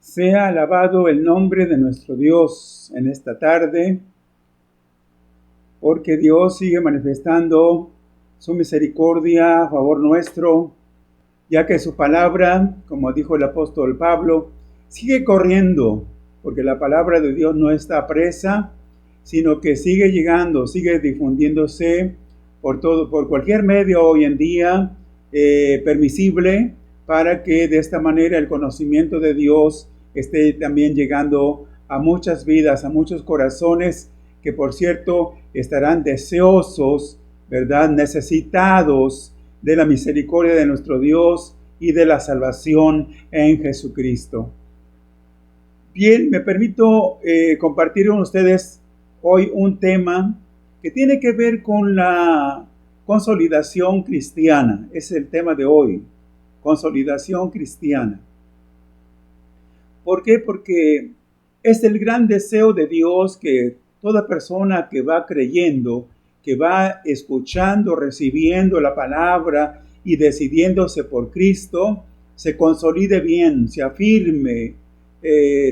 Sea alabado el nombre de nuestro Dios en esta tarde, porque Dios sigue manifestando su misericordia a favor nuestro, ya que su palabra, como dijo el apóstol Pablo, sigue corriendo, porque la palabra de Dios no está presa, sino que sigue llegando, sigue difundiéndose por cualquier medio hoy en día permisible, para que de esta manera el conocimiento de Dios esté también llegando a muchas vidas, a muchos corazones que, por cierto, estarán deseosos, ¿verdad?, necesitados de la misericordia de nuestro Dios y de la salvación en Jesucristo. Bien, me permito compartir con ustedes hoy un tema que tiene que ver con la consolidación cristiana. Es el tema de hoy, consolidación cristiana. ¿Por qué? Porque es el gran deseo de Dios que toda persona que va creyendo, que va escuchando, recibiendo la palabra y decidiéndose por Cristo, se consolide bien, se afirme,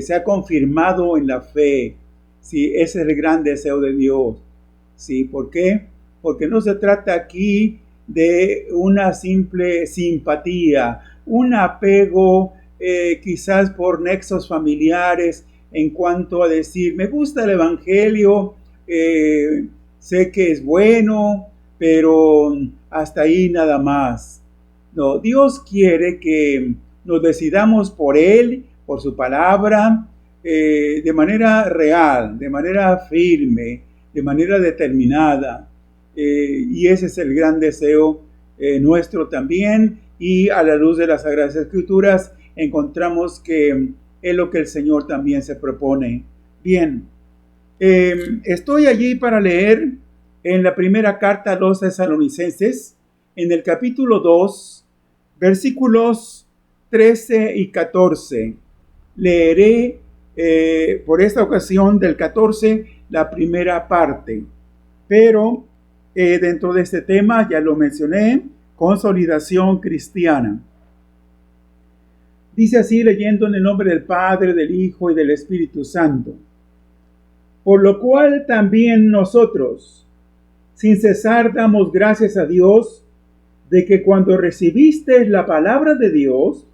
sea confirmado en la fe. Sí, ese es el gran deseo de Dios. Sí, ¿por qué? Porque no se trata aquí de una simple simpatía, un apego quizás por nexos familiares en cuanto a decir, me gusta el evangelio, sé que es bueno, pero hasta ahí nada más. No, Dios quiere que nos decidamos por Él, por su palabra, de manera real, de manera firme, de manera determinada. Y ese es el gran deseo nuestro también, y a la luz de las Sagradas Escrituras encontramos que es lo que el Señor también se propone. Bien, estoy allí para leer en la primera carta a los Tesalonicenses, en el capítulo 2, versículos 13 y 14. Leeré por esta ocasión del 14 la primera parte, pero dentro de este tema, ya lo mencioné, consolidación cristiana. Dice así, leyendo en el nombre del Padre, del Hijo y del Espíritu Santo. Por lo cual también nosotros, sin cesar, damos gracias a Dios de que cuando recibisteis la palabra de Dios,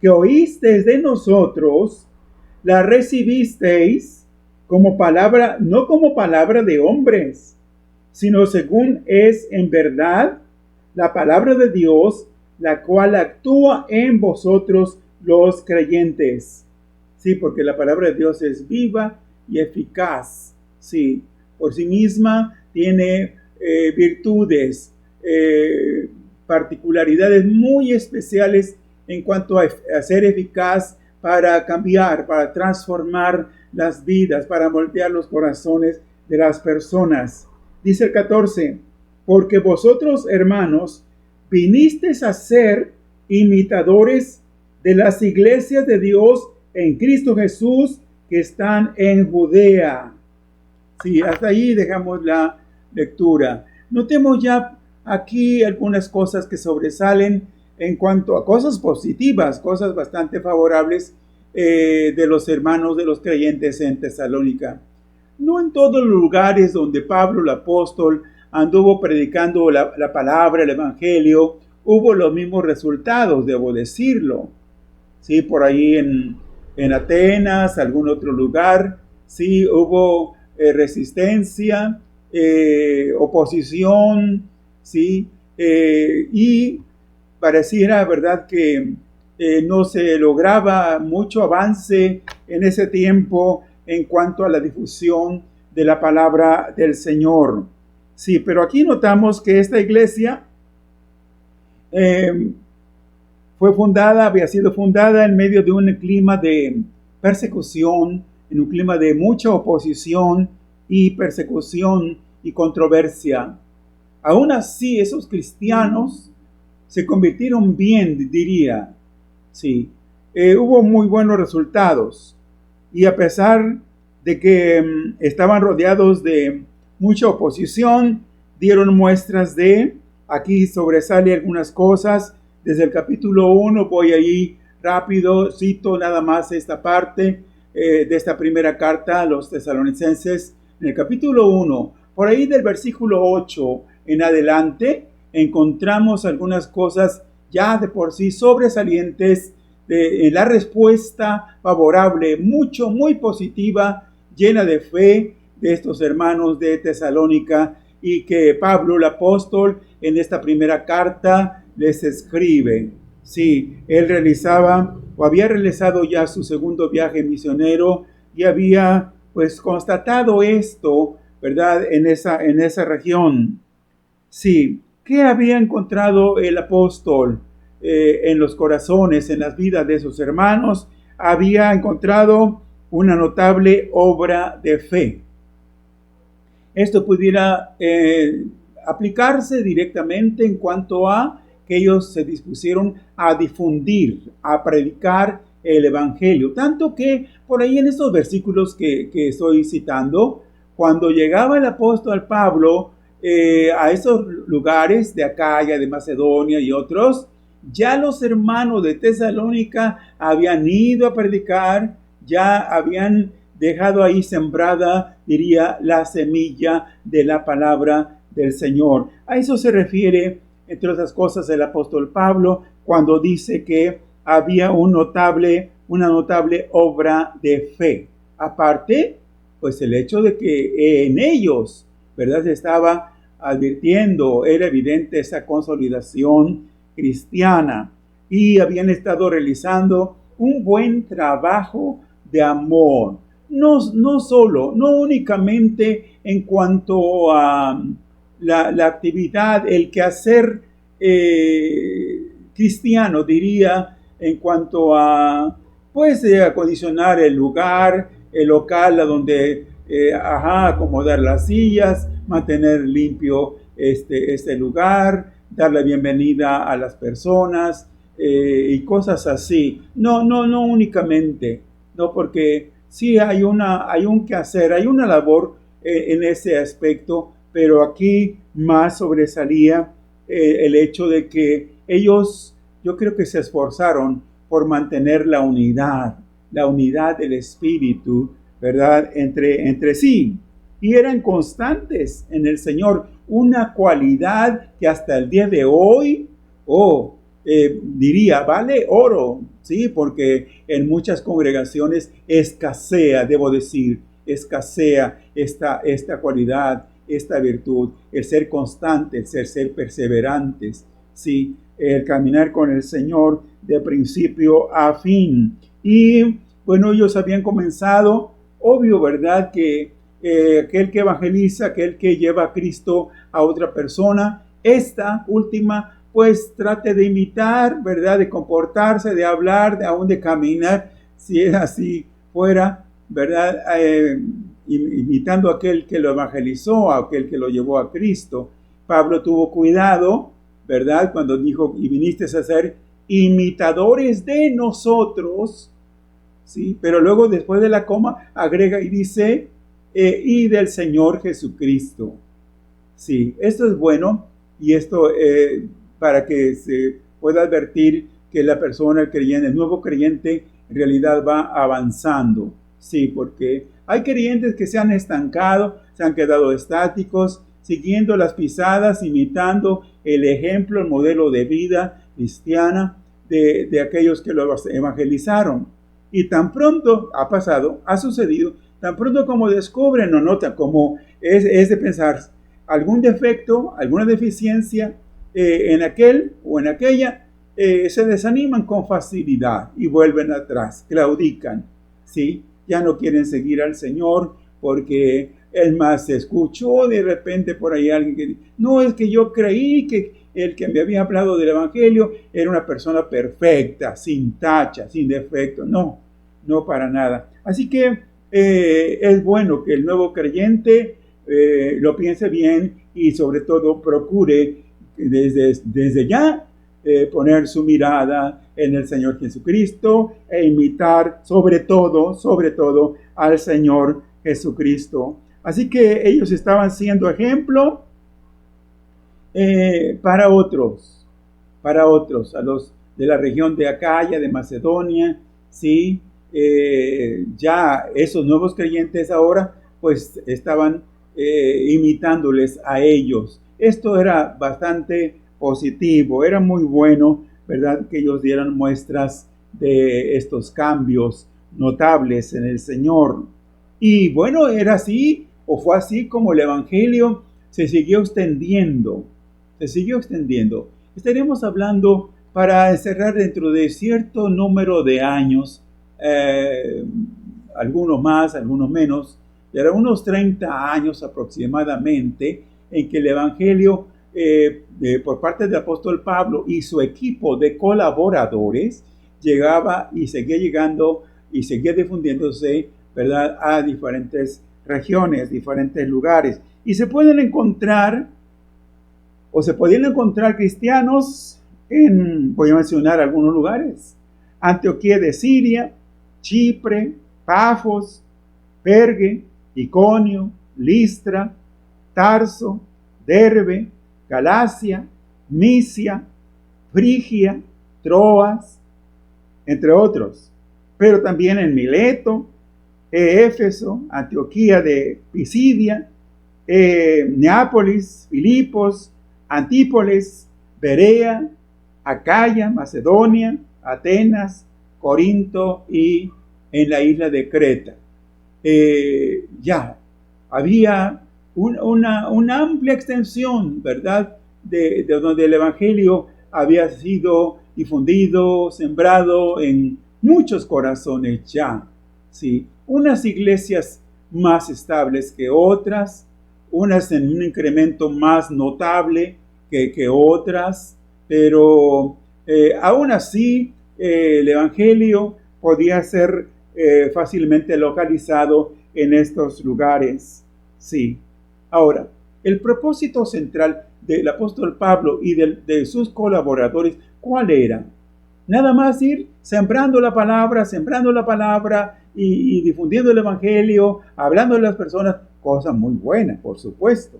que oísteis de nosotros, la recibisteis como palabra, no como palabra de hombres, sino según es en verdad la palabra de Dios, la cual actúa en vosotros los creyentes. Sí, porque la palabra de Dios es viva y eficaz. Sí, por sí misma tiene virtudes, particularidades muy especiales en cuanto a ser eficaz para cambiar, para transformar las vidas, para moldear los corazones de las personas. Dice el 14, porque vosotros, hermanos, vinisteis a ser imitadores de las iglesias de Dios en Cristo Jesús que están en Judea. Sí, hasta ahí dejamos la lectura. Notemos ya aquí algunas cosas que sobresalen en cuanto a cosas positivas, cosas bastante favorables de los hermanos, de los creyentes en Tesalónica. No en todos los lugares donde Pablo el apóstol anduvo predicando la palabra, el evangelio, hubo los mismos resultados, debo decirlo. Sí, por ahí en Atenas, algún otro lugar, sí, hubo resistencia, oposición, ¿sí? Y pareciera, ¿verdad?, que no se lograba mucho avance en ese tiempo en cuanto a la difusión de la palabra del Señor. Sí, pero aquí notamos que esta iglesia había sido fundada en medio de un clima de persecución, en un clima de mucha oposición y persecución y controversia. Aún así, esos cristianos se convirtieron bien, diría. Sí, hubo muy buenos resultados. Y a pesar de que estaban rodeados de mucha oposición, dieron muestras de, aquí sobresale algunas cosas, desde el capítulo 1, voy ahí rápido, cito nada más esta parte de esta primera carta a los tesalonicenses. En el capítulo 1, por ahí del versículo 8 en adelante, encontramos algunas cosas ya de por sí sobresalientes de la respuesta favorable, muy positiva, llena de fe de estos hermanos de Tesalónica, y que Pablo, el apóstol, en esta primera carta les escribe. Sí, él había realizado ya su segundo viaje misionero y había pues constatado esto, ¿verdad?, en esa región. Sí, ¿qué había encontrado el apóstol en los corazones, en las vidas de sus hermanos? Había encontrado una notable obra de fe. Esto pudiera aplicarse directamente en cuanto a que ellos se dispusieron a difundir, a predicar el evangelio. Tanto que por ahí en estos versículos que estoy citando, cuando llegaba el apóstol Pablo a esos lugares de Acaya, de Macedonia y otros, ya los hermanos de Tesalónica habían ido a predicar, ya habían dejado ahí sembrada, diría, la semilla de la palabra del Señor. A eso se refiere, entre otras cosas, el apóstol Pablo cuando dice que había una notable obra de fe. Aparte, pues el hecho de que en ellos, ¿verdad?, se estaba advirtiendo, era evidente esa consolidación cristiana y habían estado realizando un buen trabajo de amor. No únicamente en cuanto a la actividad, el quehacer cristiano, diría, en cuanto a pues acondicionar el lugar, el local a donde acomodar las sillas, mantener limpio este lugar, dar la bienvenida a las personas y cosas así. No únicamente, no, porque sí hay un quehacer, hay una labor en ese aspecto, pero aquí más sobresalía el hecho de que ellos, yo creo que se esforzaron por mantener la unidad del espíritu, ¿verdad?, entre sí, y eran constantes en el Señor, una cualidad que hasta el día de hoy, diría, vale oro, sí, porque en muchas congregaciones escasea esta cualidad, esta virtud, el ser constantes, el ser perseverantes, sí, el caminar con el Señor de principio a fin. Y bueno, ellos habían comenzado, obvio, ¿verdad?, que aquel que evangeliza, aquel que lleva a Cristo a otra persona, esta última, pues trate de imitar, ¿verdad?, de comportarse, de hablar, aún de caminar, si es así fuera, ¿verdad?, imitando a aquel que lo evangelizó, a aquel que lo llevó a Cristo. Pablo tuvo cuidado, ¿verdad?, cuando dijo, y viniste a ser imitadores de nosotros, ¿sí? Pero luego, después de la coma, agrega y dice, y del Señor Jesucristo. Sí, esto es bueno, y esto para que se pueda advertir que la persona, el creyente, el nuevo creyente, en realidad va avanzando. Sí, porque hay creyentes que se han estancado, se han quedado estáticos, siguiendo las pisadas, imitando el ejemplo, el modelo de vida cristiana de aquellos que lo evangelizaron. Y tan pronto ha sucedido, tan pronto como descubren o notan, como es de pensar, algún defecto, alguna deficiencia en aquel o en aquella, se desaniman con facilidad y vuelven atrás, claudican, ¿sí? Ya no quieren seguir al Señor porque es más, se escuchó de repente por ahí alguien que no, es que yo creí que el que me había hablado del Evangelio era una persona perfecta, sin tacha, sin defecto. No, no para nada. Así que es bueno que el nuevo creyente lo piense bien y sobre todo procure desde ya poner su mirada en el Señor Jesucristo e imitar sobre todo al Señor Jesucristo. Así que ellos estaban siendo ejemplo para otros, a los de la región de Acaya, de Macedonia, ¿sí? Ya esos nuevos creyentes ahora pues estaban imitándoles a ellos. Esto era bastante positivo, era muy bueno, ¿verdad? Que ellos dieran muestras de estos cambios notables en el Señor. Y bueno, era así, o fue así como el Evangelio se siguió extendiendo. Estaremos hablando para encerrar dentro de cierto número de años, algunos más, algunos menos, de unos 30 años aproximadamente, en que el Evangelio por parte del apóstol Pablo y su equipo de colaboradores llegaba y seguía llegando y seguía difundiéndose, ¿verdad?, a diferentes regiones, diferentes lugares. Y se podían encontrar cristianos voy a mencionar algunos lugares: Antioquía de Siria, Chipre, Pafos, Perge, Iconio, Listra, Tarso, Derbe, Galacia, Misia, Frigia, Troas, entre otros. Pero también en Mileto, Éfeso, Antioquía de Pisidia, Neápolis, Filipos, Antípolis, Berea, Acaya, Macedonia, Atenas, Corinto y en la isla de Creta. Ya había una amplia extensión, ¿verdad?, de donde el Evangelio había sido difundido, sembrado en muchos corazones ya, ¿sí? Unas iglesias más estables que otras, unas en un incremento más notable que otras, pero aún así el Evangelio podía ser fácilmente localizado en estos lugares. Sí. Ahora, el propósito central del apóstol Pablo y de sus colaboradores, ¿cuál era? Nada más ir sembrando la palabra y difundiendo el Evangelio, hablando de las personas, cosa muy buena, por supuesto.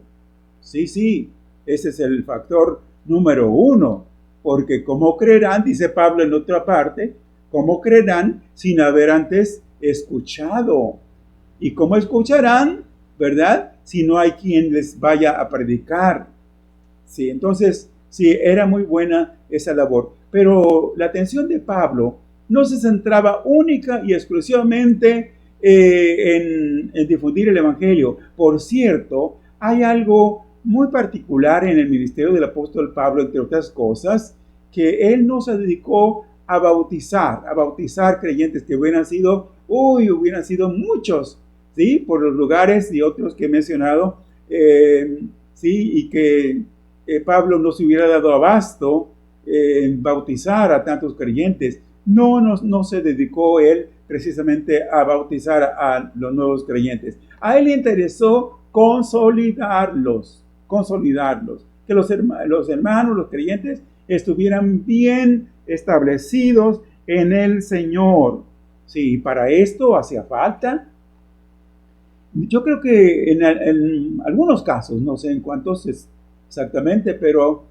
Sí, ese es el factor número 1, porque ¿cómo creerán?, dice Pablo en otra parte, ¿cómo creerán sin haber antes escuchado? ¿Y cómo escucharán, verdad, si no hay quien les vaya a predicar? Sí, entonces, sí, era muy buena esa labor. Pero la atención de Pablo no se centraba única y exclusivamente en difundir el Evangelio. Por cierto, hay algo muy particular en el ministerio del apóstol Pablo, entre otras cosas, que él no se dedicó a bautizar creyentes que hubieran sido muchos, ¿sí?, por los lugares y otros que he mencionado, ¿sí?, y que Pablo no se hubiera dado abasto en bautizar a tantos creyentes. No se dedicó él precisamente a bautizar a los nuevos creyentes. A él le interesó consolidarlos, que los hermanos, los creyentes, estuvieran bien establecidos en el Señor. Sí, para esto hacía falta. Yo creo que en algunos casos, no sé en cuántos exactamente, pero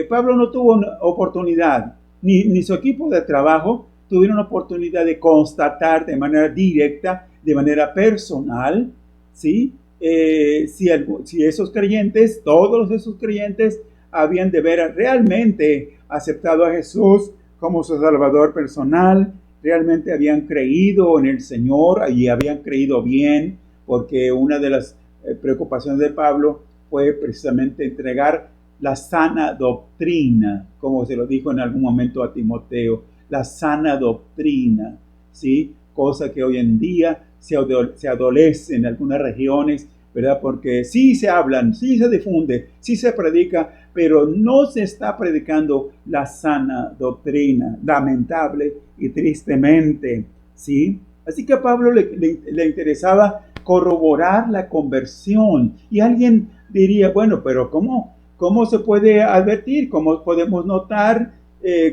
Pablo no tuvo oportunidad, ni su equipo de trabajo tuvieron oportunidad de constatar de manera directa, de manera personal, ¿sí?, si esos creyentes, todos esos creyentes, habían de ver realmente aceptado a Jesús como su Salvador personal, realmente habían creído en el Señor y habían creído bien, porque una de las preocupaciones de Pablo fue precisamente entregar la sana doctrina, como se lo dijo en algún momento a Timoteo, la sana doctrina, ¿sí? Cosa que hoy en día se adolece en algunas regiones, ¿verdad? Porque sí se hablan, sí se difunde, sí se predica, pero no se está predicando la sana doctrina, lamentable y tristemente, ¿sí? Así que a Pablo le interesaba corroborar la conversión. Y alguien diría, bueno, pero ¿cómo se puede advertir? ¿Cómo podemos notar?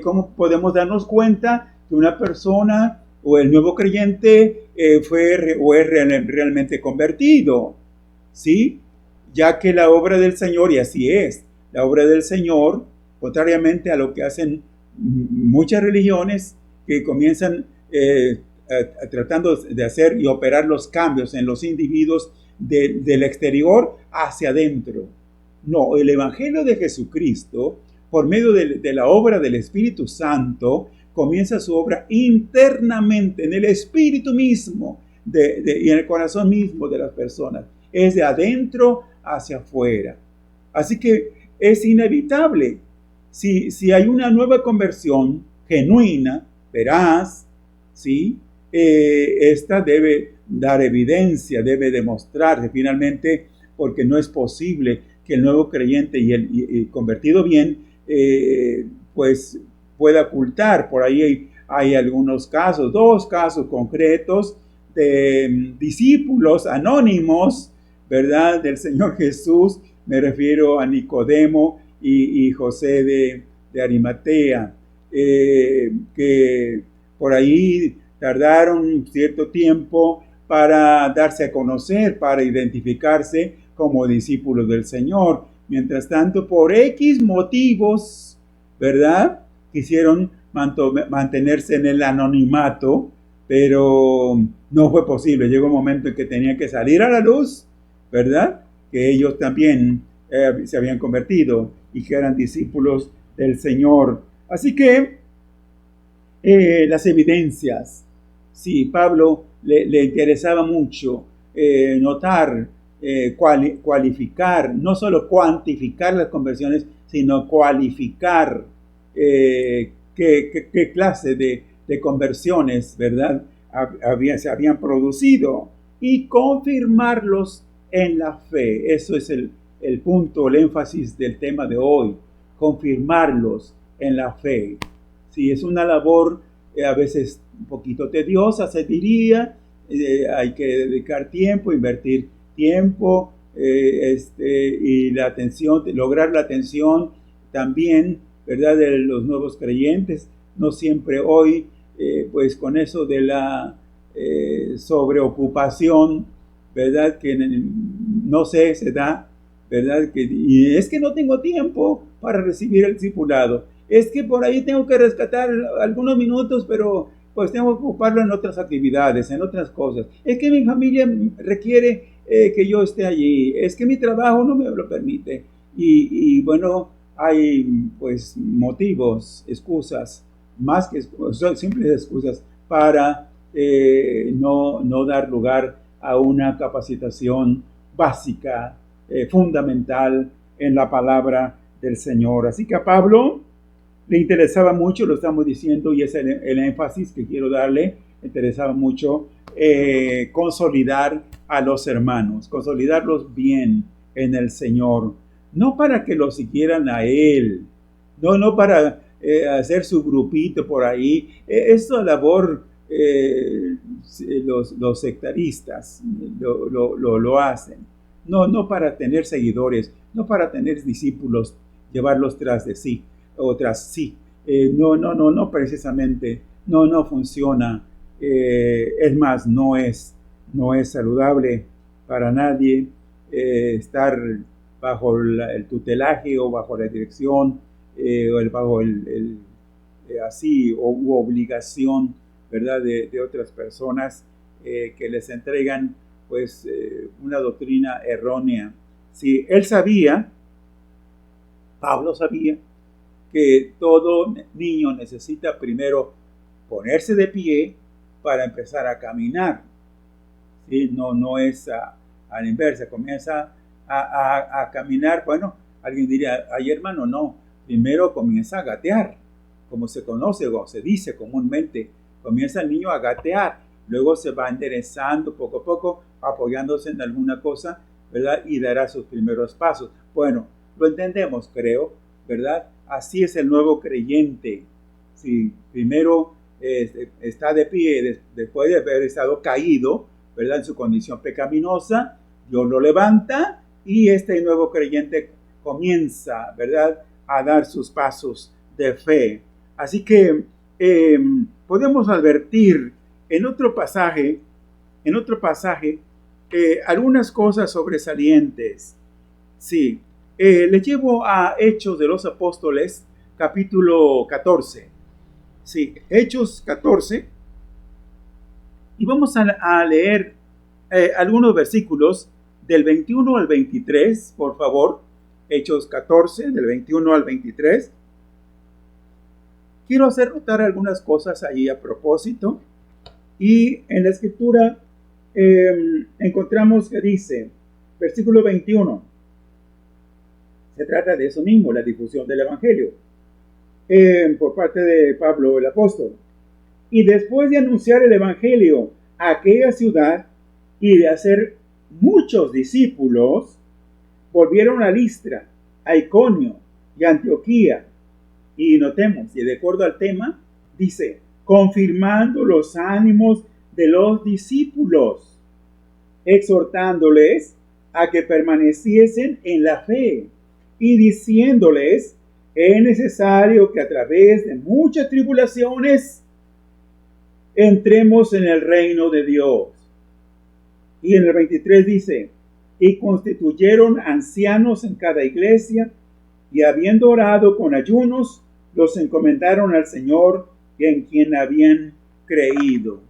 ¿Cómo podemos darnos cuenta que una persona o el nuevo creyente fue o es realmente convertido? ¿Sí? Ya que la obra del Señor, y así es, la obra del Señor, contrariamente a lo que hacen muchas religiones que comienzan tratando de hacer y operar los cambios en los individuos del exterior hacia adentro. No, el Evangelio de Jesucristo, por medio de la obra del Espíritu Santo, comienza su obra internamente, en el espíritu mismo y en el corazón mismo de las personas. Es de adentro hacia afuera. Así que es inevitable. Si hay una nueva conversión genuina, veraz, ¿sí? Esta debe dar evidencia, debe demostrarse finalmente, porque no es posible que el nuevo creyente y el convertido bien, pues pueda ocultar. Por ahí hay algunos casos, 2 casos concretos de discípulos anónimos, ¿verdad? Del Señor Jesús. Me refiero a Nicodemo y José de Arimatea, que por ahí tardaron cierto tiempo para darse a conocer, para identificarse como discípulos del Señor. Mientras tanto, por X motivos, ¿verdad? Quisieron mantenerse en el anonimato, pero no fue posible. Llegó un momento en que tenían que salir a la luz, ¿verdad? Que ellos también se habían convertido y que eran discípulos del Señor. Así que las evidencias, sí, Pablo le interesaba mucho notar, cualificar, no solo cuantificar las conversiones, sino cualificar qué clase de conversiones, ¿verdad? Se habían producido y confirmarlos en la fe. Eso es el punto, el énfasis del tema de hoy, confirmarlos en la fe. Sí, es una labor a veces un poquito tediosa, se diría, hay que dedicar tiempo, invertir tiempo, y la atención, lograr la atención también, ¿verdad?, de los nuevos creyentes. No siempre hoy, pues con eso de la sobreocupación, ¿verdad?, que no sé, se da, ¿verdad?, y es que no tengo tiempo para recibir el discipulado. Es que por ahí tengo que rescatar algunos minutos, pero pues tengo que ocuparlo en otras actividades, en otras cosas. Es que mi familia requiere que yo esté allí. Es que mi trabajo no me lo permite. Y bueno, hay pues motivos, excusas, más que simples excusas para no dar lugar a una capacitación básica, fundamental en la palabra del Señor. Así que a Pablo le interesaba mucho, lo estamos diciendo, y es el énfasis que quiero darle, le interesaba mucho consolidar a los hermanos, consolidarlos bien en el Señor, no para que lo siguieran a él, no para hacer su grupito por ahí. Esta labor los sectaristas lo hacen, no para tener seguidores, no para tener discípulos, llevarlos tras de sí, otras sí, no precisamente, no funciona, es más, no es saludable para nadie estar bajo el tutelaje o bajo la dirección o bajo así u obligación, ¿verdad?, de otras personas que les entregan pues una doctrina errónea. Si él sabía, Pablo sabía, que todo niño necesita primero ponerse de pie para empezar a caminar. ¿Sí? No es a la inversa, comienza a caminar, bueno, alguien diría, ay hermano, no, primero comienza a gatear, como se conoce o se dice comúnmente, comienza el niño a gatear, luego se va enderezando poco a poco, apoyándose en alguna cosa, ¿verdad? Y dará sus primeros pasos. Bueno, lo entendemos, creo, ¿verdad? Así es el nuevo creyente. Si primero está de pie después de haber estado caído, ¿verdad? En su condición pecaminosa, Dios lo levanta y este nuevo creyente comienza, ¿verdad?, a dar sus pasos de fe. Así que podemos advertir en otro pasaje, algunas cosas sobresalientes. Sí, le llevo a Hechos de los Apóstoles, capítulo 14. Sí, Hechos 14. Y vamos a leer algunos versículos del 21 al 23, por favor. Hechos 14, del 21 al 23. Quiero hacer notar algunas cosas allí a propósito. Y en la escritura encontramos que dice, versículo 21, se trata de eso mismo, la difusión del evangelio, por parte de Pablo el apóstol. Y después de anunciar el evangelio a aquella ciudad y de hacer muchos discípulos, volvieron a Listra, a Iconio y a Antioquía. Y notemos, y de acuerdo al tema, dice, confirmando los ánimos de los discípulos, exhortándoles a que permaneciesen en la fe y diciéndoles, es necesario que a través de muchas tribulaciones entremos en el reino de Dios. Y en el 23 dice, y constituyeron ancianos en cada iglesia, y habiendo orado con ayunos, los encomendaron al Señor en quien habían creído.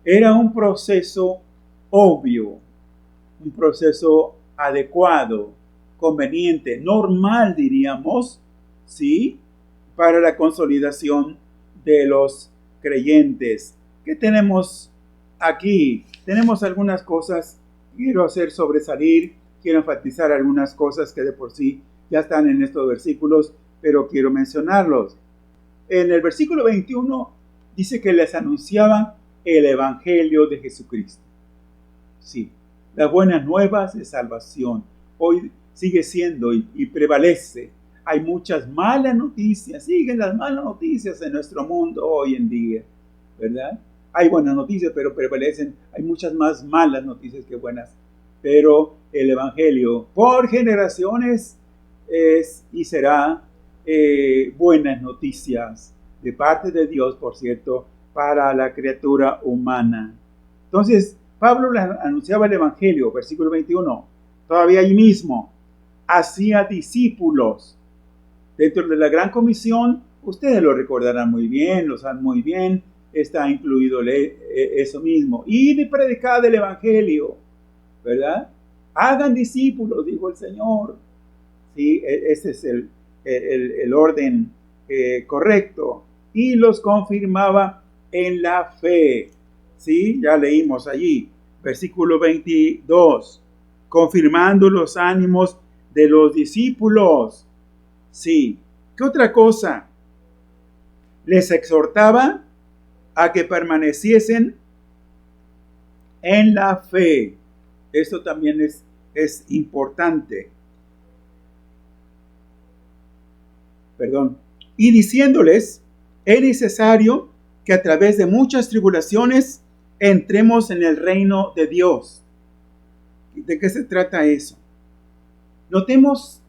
Era un proceso obvio, un proceso adecuado, conveniente, normal diríamos, ¿sí?, para la consolidación de los creyentes. ¿Qué tenemos aquí? Tenemos algunas cosas, quiero hacer sobresalir, quiero enfatizar algunas cosas que de por sí ya están en estos versículos, pero quiero mencionarlos. En el versículo 21 dice que les anunciaba el evangelio de Jesucristo. Sí, las buenas nuevas de salvación. Hoy sigue siendo y prevalece. Hay muchas malas noticias, siguen las malas noticias en nuestro mundo hoy en día, ¿verdad? Hay buenas noticias, pero prevalecen, hay muchas más malas noticias que buenas. Pero el evangelio por generaciones es y será buenas noticias de parte de Dios, por cierto, para la criatura humana. Entonces, Pablo le anunciaba el evangelio, versículo 21, todavía ahí mismo, hacía discípulos. Dentro de la gran comisión, ustedes lo recordarán muy bien, lo saben muy bien, está incluido eso mismo. Y de predicar el evangelio, ¿verdad? Hagan discípulos, dijo el Señor. Sí, ese es el orden correcto. Y los confirmaba en la fe. Sí, ya leímos allí, versículo 22, confirmando los ánimos de los discípulos. Sí, ¿qué otra cosa? Les exhortaba a que permaneciesen en la fe. Esto también es importante. Y diciéndoles, es necesario que a través de muchas tribulaciones entremos en el reino de Dios. ¿De qué se trata eso? Notemos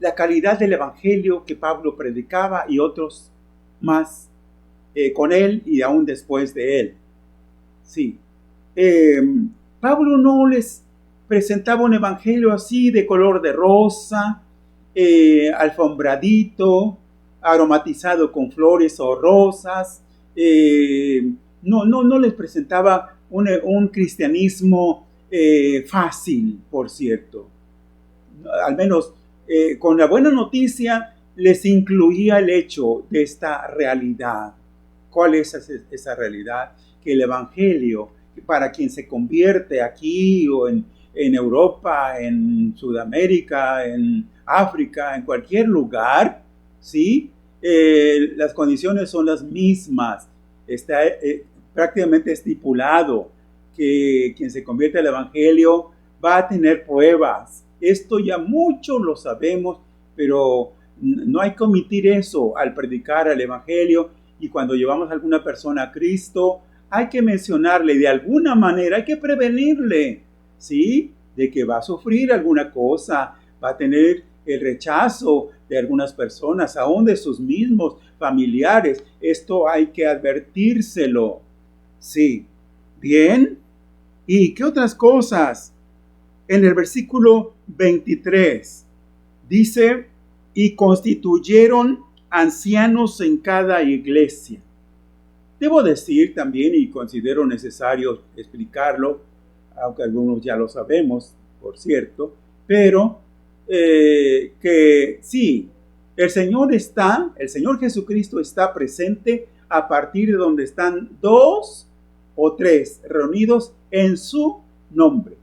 la calidad del evangelio que Pablo predicaba y otros más con él y aún después de él. Sí. Pablo no les presentaba un evangelio así de color de rosa, alfombradito, aromatizado con flores o rosas. No les presentaba un cristianismo fácil, por cierto. Al menos con la buena noticia les incluía el hecho de esta realidad. ¿Cuál es esa realidad? Que el evangelio, para quien se convierte aquí o en en Europa, en Sudamérica, en África, en cualquier lugar, ¿sí? Las condiciones son las mismas. Está prácticamente estipulado que quien se convierte al Evangelio va a tener pruebas. Esto ya muchos lo sabemos, pero no hay que omitir eso al predicar el Evangelio, y cuando llevamos a alguna persona a Cristo, hay que mencionarle de alguna manera, hay que prevenirle, ¿sí? De que va a sufrir alguna cosa, va a tener el rechazo de algunas personas, aún de sus mismos familiares. Esto hay que advertírselo, sí. Bien. ¿Y qué otras cosas? En el versículo 23 dice, y constituyeron ancianos en cada iglesia. Debo decir también, y considero necesario explicarlo, aunque algunos ya lo sabemos, por cierto, pero que sí, el Señor Jesucristo está presente a partir de donde están 2 o 3 reunidos en su nombre.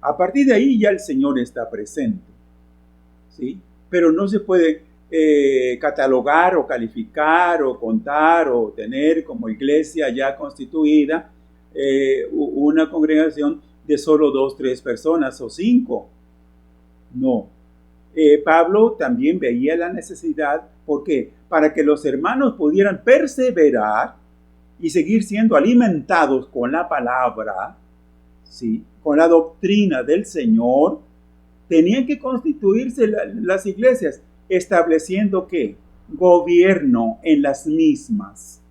A partir de ahí ya el Señor está presente, ¿sí? Pero no se puede catalogar o calificar o contar o tener como iglesia ya constituida una congregación de solo 2, 3 personas o 5. No. Pablo también veía la necesidad, ¿por qué? Para que los hermanos pudieran perseverar y seguir siendo alimentados con la palabra, ¿sí? Con la doctrina del Señor, tenían que constituirse las iglesias, estableciendo ¿qué? Gobierno en las mismas.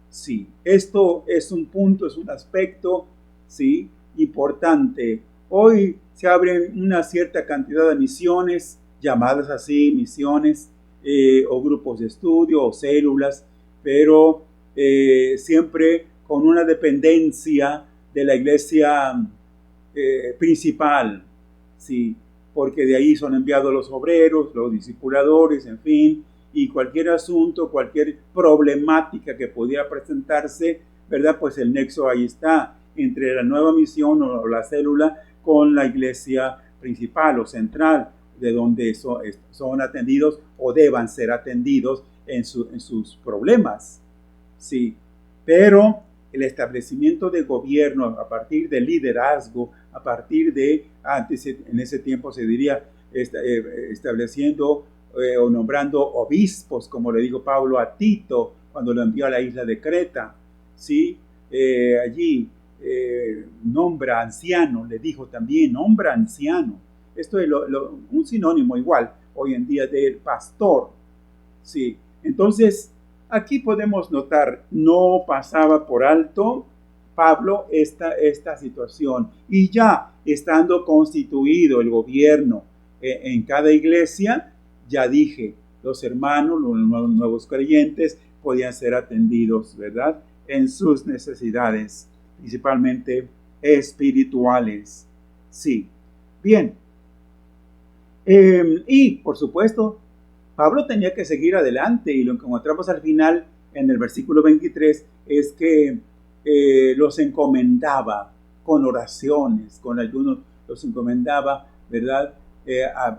Sí, esto es un punto, es un aspecto, ¿sí? Importante. Hoy se abren una cierta cantidad de misiones, llamadas así misiones, o grupos de estudio, o células, pero siempre con una dependencia de la iglesia principal, ¿sí? Porque de ahí son enviados los obreros, los discipuladores, en fin, y cualquier asunto, cualquier problemática que pudiera presentarse, ¿verdad? Pues el nexo ahí está, entre la nueva misión o la célula con la iglesia principal o central, de donde son atendidos o deban ser atendidos en sus problemas, ¿sí? Pero el establecimiento de gobierno a partir del liderazgo, a partir de, antes en ese tiempo se diría, estableciendo o nombrando obispos, como le dijo Pablo a Tito cuando lo envió a la isla de Creta, ¿sí? Allí nombra anciano, le dijo también, nombra anciano. Esto es un sinónimo igual hoy en día del pastor, ¿sí? Entonces, aquí podemos notar, no pasaba por alto Pablo esta situación, y ya estando constituido el gobierno en cada iglesia, ya dije, los hermanos, los nuevos creyentes podían ser atendidos, ¿verdad? En sus necesidades, principalmente espirituales. Sí, bien. Y, por supuesto, Pablo tenía que seguir adelante, y lo que encontramos al final en el versículo 23 es que los encomendaba con oraciones, con ayunos, los encomendaba, ¿verdad?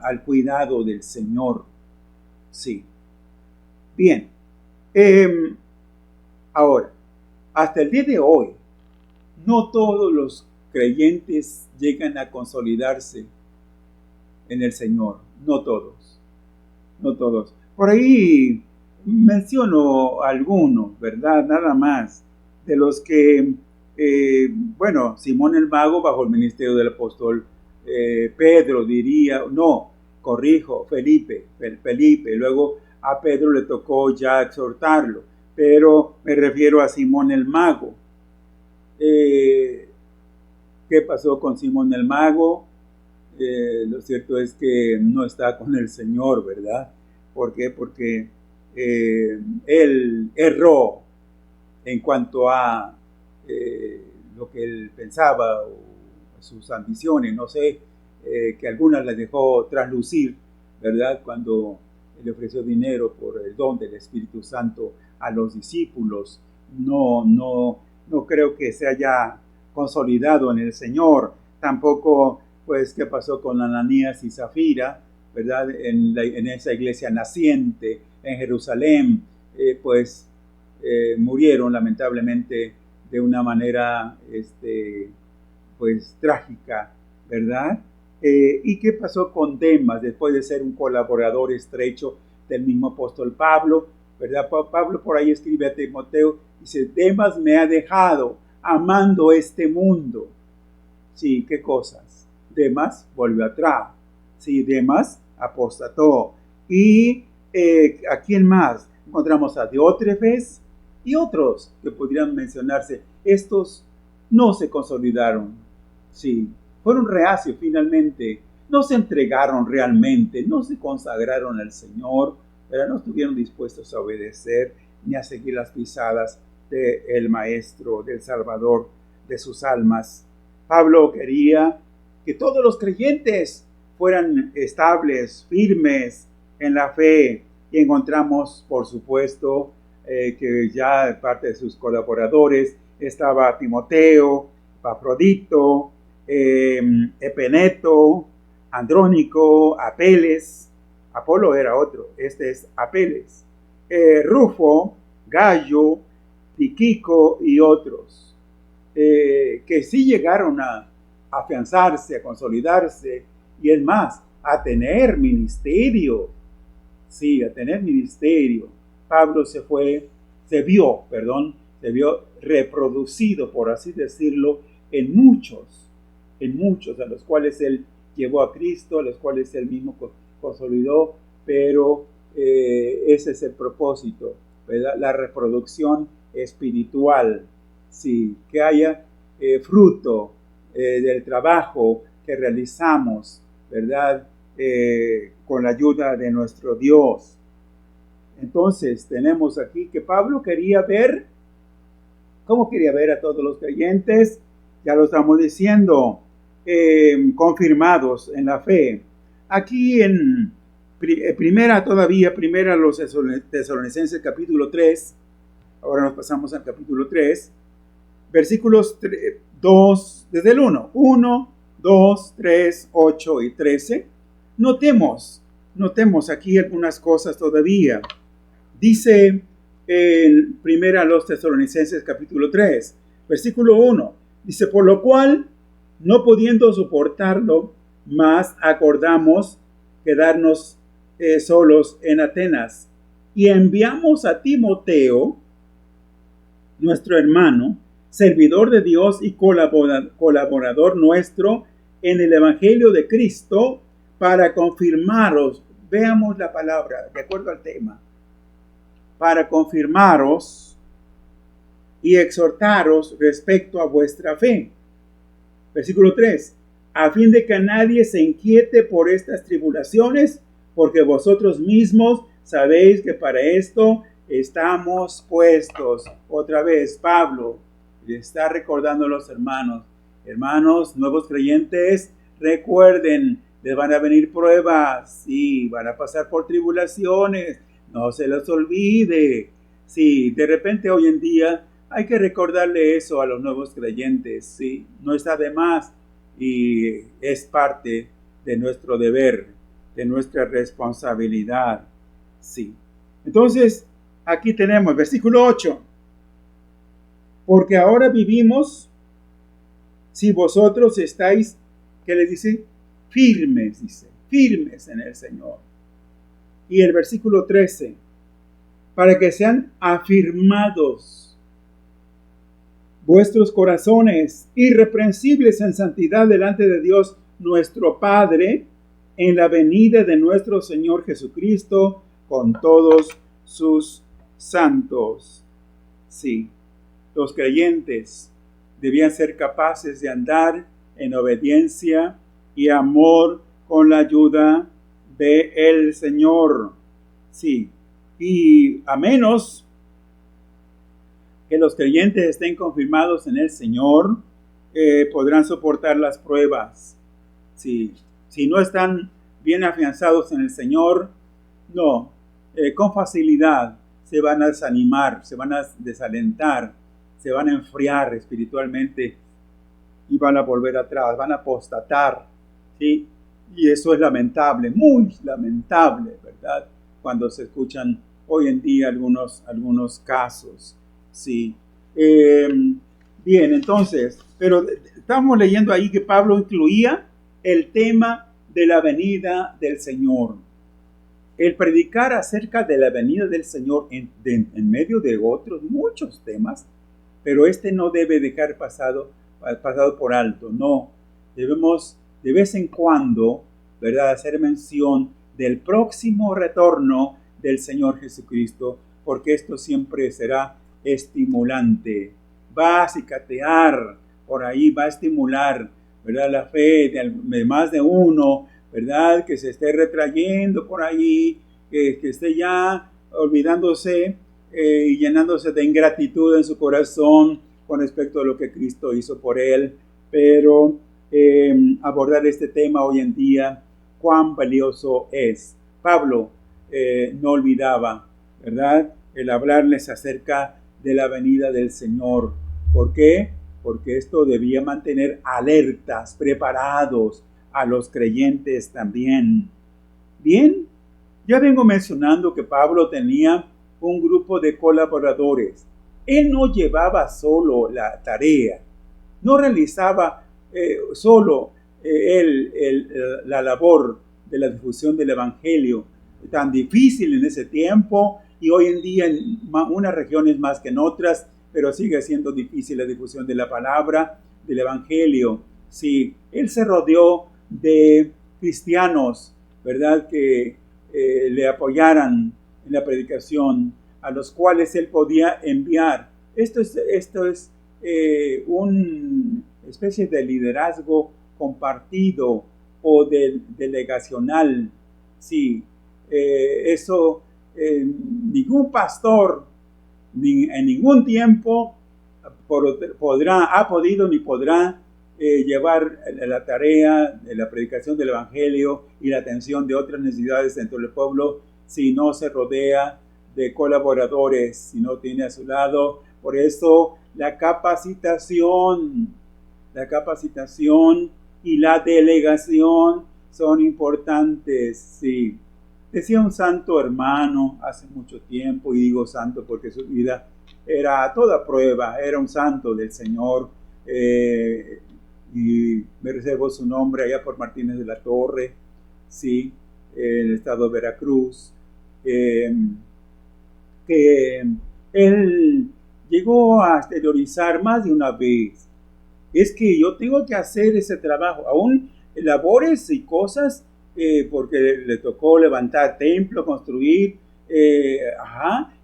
Al cuidado del Señor. Sí. Bien. Ahora, hasta el día de hoy, no todos los creyentes llegan a consolidarse en el Señor. No todos. No todos. Por ahí menciono algunos, ¿verdad? Nada más. De los que, Simón el Mago bajo el ministerio del apóstol Pedro diría, no, corrijo, Felipe, luego a Pedro le tocó ya exhortarlo, pero me refiero a Simón el Mago. ¿Qué pasó con Simón el Mago? Lo cierto es que no está con el Señor, ¿verdad? ¿Por qué? Porque él erró en cuanto a lo que él pensaba o sus ambiciones, no sé, que algunas las dejó traslucir, ¿verdad? Cuando le ofreció dinero por el don del Espíritu Santo a los discípulos. No creo que se haya consolidado en el Señor. tampoco, pues, qué pasó con Ananías y Zafira, ¿verdad? En esa iglesia naciente en Jerusalén, murieron lamentablemente de una manera, pues, trágica, ¿verdad? ¿Y qué pasó con Demas después de ser un colaborador estrecho del mismo apóstol Pablo, ¿verdad? Pablo por ahí escribe a Timoteo, dice, Demas me ha dejado amando este mundo. Sí, ¿qué cosas? Demas volvió atrás. Sí, Demas apostató. Y ¿a quién más? Encontramos a Diótrefes y otros que podrían mencionarse. Estos no se consolidaron. Sí, fueron reacios finalmente. No se entregaron realmente, no se consagraron al Señor, pero no estuvieron dispuestos a obedecer ni a seguir las pisadas del Maestro, del Salvador de sus almas. Pablo quería que todos los creyentes fueran estables, firmes en la fe. Y encontramos, por supuesto, que ya parte de sus colaboradores estaba Timoteo, Epafrodito, Epeneto, Andrónico, Apeles. Apolo era otro, este es Apeles. Rufo, Gallo, Tiquico y otros. Que sí llegaron a afianzarse, a consolidarse, y es más, a tener ministerio. Sí, a tener ministerio. Pablo se vio reproducido, por así decirlo, en muchos, a los cuales él llevó a Cristo, a los cuales él mismo consolidó, pero ese es el propósito, ¿verdad? La reproducción espiritual. Sí, que haya fruto del trabajo que realizamos, ¿verdad? Con la ayuda de nuestro Dios. Entonces tenemos aquí que Pablo quería ver, ¿cómo quería ver a todos los creyentes? Ya lo estamos diciendo, confirmados en la fe. Aquí en primera los Tesalonicenses capítulo 3, ahora nos pasamos al capítulo 3, versículos 2, desde el 1, 2, 3, 8 y 13. Notemos aquí algunas cosas todavía. Dice en primera los Tesalonicenses capítulo 3, versículo 1, dice, por lo cual, no pudiendo soportarlo más, acordamos quedarnos solos en Atenas y enviamos a Timoteo, nuestro hermano, servidor de Dios y colaborador nuestro en el Evangelio de Cristo, para confirmaros, veamos la palabra, de acuerdo al tema, para confirmaros y exhortaros respecto a vuestra fe. Versículo 3, a fin de que nadie se inquiete por estas tribulaciones, porque vosotros mismos sabéis que para esto estamos puestos. Otra vez, Pablo le está recordando a los hermanos, nuevos creyentes, recuerden, les van a venir pruebas, sí, van a pasar por tribulaciones, no se los olvide. Sí, de repente hoy en día hay que recordarle eso a los nuevos creyentes, sí, no está de más y es parte de nuestro deber, de nuestra responsabilidad, sí. Entonces, aquí tenemos versículo 8. Porque ahora vivimos, si vosotros estáis, ¿qué les dice? Firmes en el Señor. Y el versículo 13, para que sean afirmados vuestros corazones irreprensibles en santidad delante de Dios nuestro Padre, en la venida de nuestro Señor Jesucristo con todos sus santos. Sí, los creyentes debían ser capaces de andar en obediencia y amor con la ayuda del Señor. Sí, y a menos que los creyentes estén confirmados en el Señor, podrán soportar las pruebas. Sí, si no están bien afianzados en el Señor, no, con facilidad se van a desanimar, se van a desalentar, se van a enfriar espiritualmente y van a volver atrás, van a apostatar, ¿sí? Y eso es lamentable, muy lamentable, ¿verdad? Cuando se escuchan hoy en día algunos casos, ¿sí? Bien, entonces, pero estamos leyendo ahí que Pablo incluía el tema de la venida del Señor. El predicar acerca de la venida del Señor en medio de otros muchos temas, pero este no debe dejar pasado por alto, no. Debemos de vez en cuando, ¿verdad?, hacer mención del próximo retorno del Señor Jesucristo, porque esto siempre será estimulante. Va a cicatear por ahí, va a estimular, ¿verdad?, la fe de más de uno, ¿verdad?, que se esté retrayendo por ahí, que esté ya olvidándose y llenándose de ingratitud en su corazón con respecto a lo que Cristo hizo por él. Pero abordar este tema hoy en día, cuán valioso es. Pablo no olvidaba, ¿verdad?, el hablarles acerca de la venida del Señor. ¿Por qué? Porque esto debía mantener alertas, preparados a los creyentes también. Bien, ya vengo mencionando que Pablo tenía un grupo de colaboradores. Él no llevaba solo la tarea, no realizaba solo la labor de la difusión del Evangelio, tan difícil en ese tiempo y hoy en día en unas regiones más que en otras, pero sigue siendo difícil la difusión de la palabra, del Evangelio. Sí, él se rodeó de cristianos, ¿verdad?, que le apoyaran en la predicación, a los cuales él podía enviar. Esto es una especie de liderazgo compartido o delegacional. Sí, eso ningún pastor en ningún tiempo ha podido ni podrá llevar la tarea de la predicación del Evangelio y la atención de otras necesidades dentro del pueblo si no se rodea de colaboradores, si no tiene a su lado. Por eso la capacitación y la delegación son importantes. Sí. Decía un santo hermano hace mucho tiempo, y digo santo porque su vida era a toda prueba, era un santo del Señor, y me reservo su nombre allá por Martínez de la Torre, sí, en el estado de Veracruz, que él llegó a exteriorizar más de una vez: es que yo tengo que hacer ese trabajo, aún labores y cosas, porque le tocó levantar templo, construir,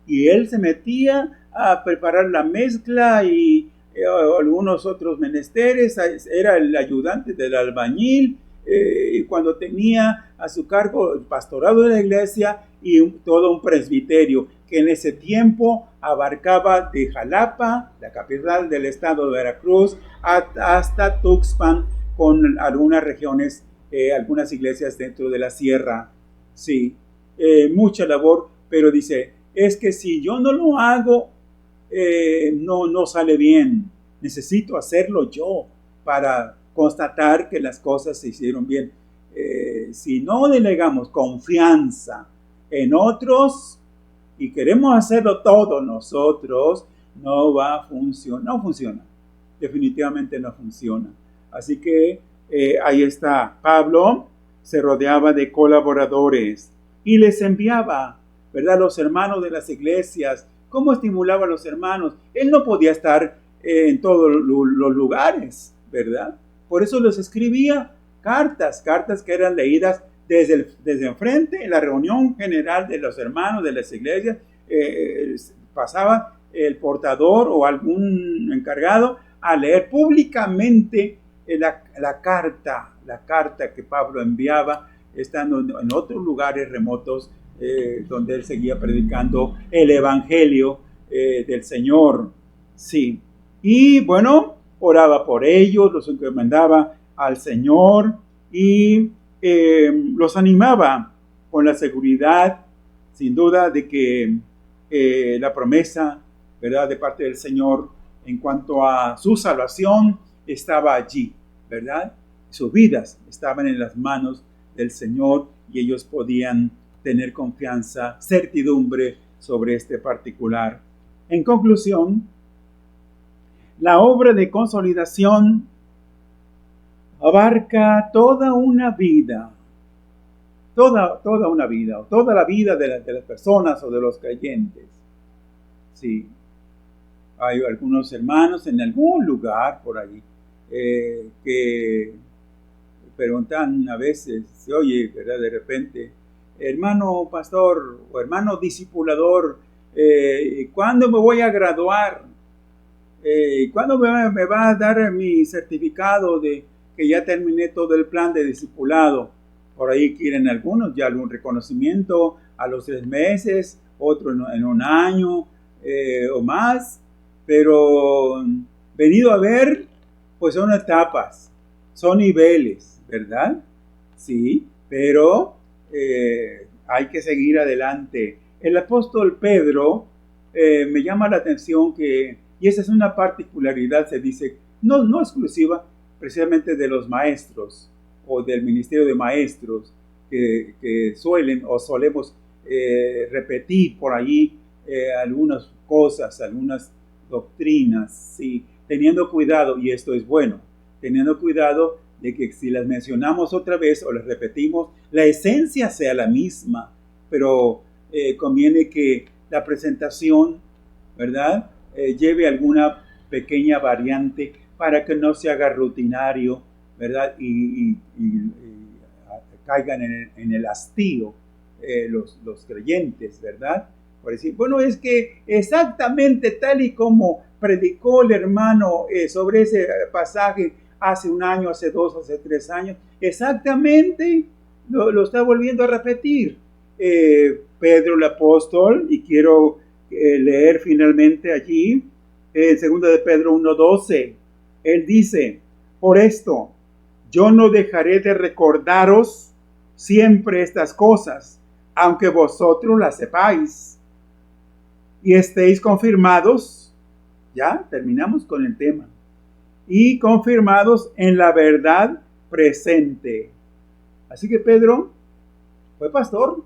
y él se metía a preparar la mezcla y algunos otros menesteres, era el ayudante del albañil, y cuando tenía a su cargo el pastorado de la iglesia y todo un presbiterio que en ese tiempo abarcaba de Jalapa, la capital del estado de Veracruz, hasta Tuxpan, con algunas regiones, algunas iglesias dentro de la sierra. Sí, mucha labor, pero dice, es que si yo no lo hago, no sale bien. Necesito hacerlo yo para constatar que las cosas se hicieron bien. Si no delegamos confianza en otros y queremos hacerlo todo nosotros, no va a funcionar. No funciona. Definitivamente no funciona. Así que ahí está. Pablo se rodeaba de colaboradores y les enviaba, ¿verdad?, los hermanos de las iglesias. ¿Cómo estimulaba a los hermanos? Él no podía estar en todos los lugares, ¿verdad? Por eso les escribía cartas que eran leídas desde enfrente, en la reunión general de los hermanos de las iglesias. Pasaba el portador o algún encargado a leer públicamente la carta que Pablo enviaba, estando en otros lugares remotos, donde él seguía predicando el Evangelio del Señor. Sí. Y bueno, oraba por ellos, los encomendaba al Señor y los animaba con la seguridad, sin duda, de que la promesa, ¿verdad?, de parte del Señor en cuanto a su salvación estaba allí, ¿verdad? Sus vidas estaban en las manos del Señor y ellos podían tener confianza, certidumbre sobre este particular. En conclusión, la obra de consolidación abarca toda una vida, toda una vida, o toda la vida de las personas o de los creyentes. Sí, hay algunos hermanos en algún lugar por ahí que preguntan a veces, se oye, ¿verdad? De repente, hermano pastor o hermano discipulador, ¿cuándo me voy a graduar? ¿Cuándo me va a dar mi certificado de que ya terminé todo el plan de discipulado? Por ahí quieren algunos ya algún reconocimiento a los 3 meses, otro en un año o más, pero venido a ver, pues son etapas, son niveles, ¿verdad? Sí, pero hay que seguir adelante. El apóstol Pedro me llama la atención que, y esa es una particularidad, se dice, no exclusiva precisamente de los maestros o del ministerio de maestros, que suelen o solemos repetir por allí algunas cosas, algunas doctrinas, ¿sí? Teniendo cuidado, y esto es bueno, teniendo cuidado de que si las mencionamos otra vez o las repetimos, la esencia sea la misma, pero conviene que la presentación, ¿verdad? Lleve alguna pequeña variante para que no se haga rutinario, ¿verdad? Y caigan en el hastío los creyentes, ¿verdad? Por decir, bueno, es que exactamente tal y como predicó el hermano sobre ese pasaje hace 1 año, hace 2, hace 3 años, exactamente lo está volviendo a repetir Pedro el apóstol, y quiero leer finalmente allí en 2 de Pedro 1:12. Él dice, por esto yo no dejaré de recordaros siempre estas cosas, aunque vosotros las sepáis y estéis confirmados. Ya terminamos con el tema. Y confirmados en la verdad presente. Así que Pedro fue pastor.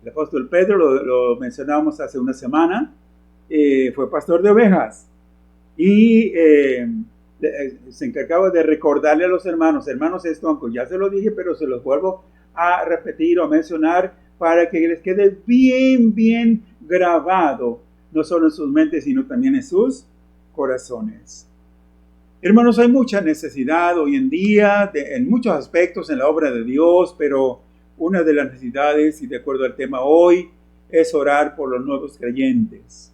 El apóstol Pedro, lo mencionábamos hace una semana, fue pastor de ovejas. Y se encargaba de recordarle a los hermanos, esto aunque ya se lo dije, pero se los vuelvo a repetir o mencionar para que les quede bien grabado, no solo en sus mentes, sino también en sus corazones. Hermanos, hay mucha necesidad hoy en día, en muchos aspectos en la obra de Dios, pero una de las necesidades, y de acuerdo al tema hoy, es orar por los nuevos creyentes,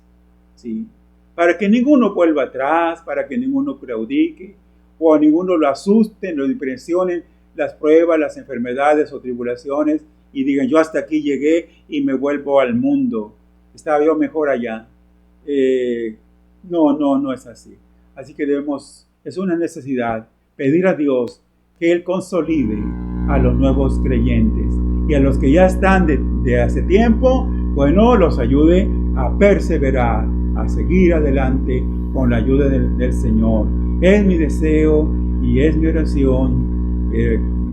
¿sí? Para que ninguno vuelva atrás, para que ninguno claudique, o a ninguno lo asusten, lo impresionen las pruebas, las enfermedades o tribulaciones, y digan, yo hasta aquí llegué y me vuelvo al mundo. Estaba yo mejor allá. No es así. Así que es una necesidad pedir a Dios que Él consolide a los nuevos creyentes, y a los que ya están de hace tiempo, bueno, los ayude a perseverar, a seguir adelante con la ayuda del Señor. Es mi deseo y es mi oración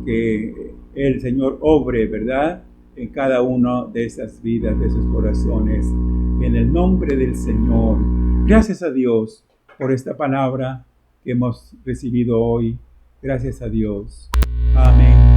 que el Señor obre, ¿verdad?, en cada una de esas vidas, de esos corazones, en el nombre del Señor. Gracias a Dios por esta palabra que hemos recibido hoy. Gracias a Dios. Amén.